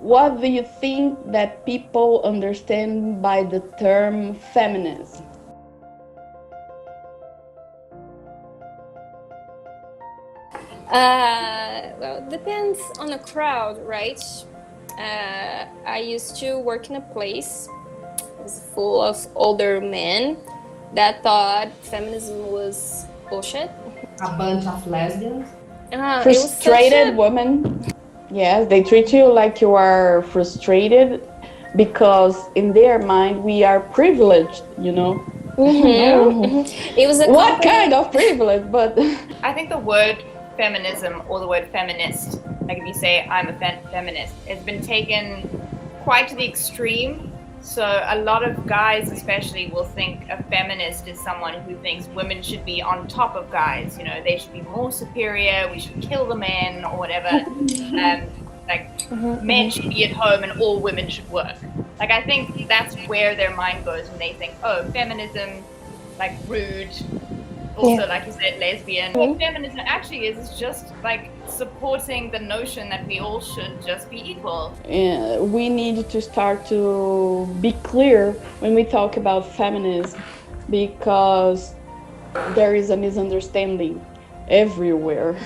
what do you think that people understand by the term feminism? Well, it depends on the crowd, right? I used to work in a place it was full of older men that thought feminism was bullshit. A bunch of lesbians. Frustrated women. Yes, they treat you like you are frustrated because in their mind we are privileged, you know. It was what kind of privilege? But I think the word feminism or the word feminist, like if you say I'm a feminist, it's been taken quite to the extreme. So a lot of guys especially will think a feminist is someone who thinks women should be on top of guys, you know, they should be more superior, we should kill the men or whatever. Men should be at home and all women should work. Like I think that's where their mind goes when they think, oh, feminism, like rude, also like you said, lesbian. What feminism actually is just like supporting the notion that we all should just be equal. We need to start to be clear when we talk about feminism, because there is a misunderstanding everywhere.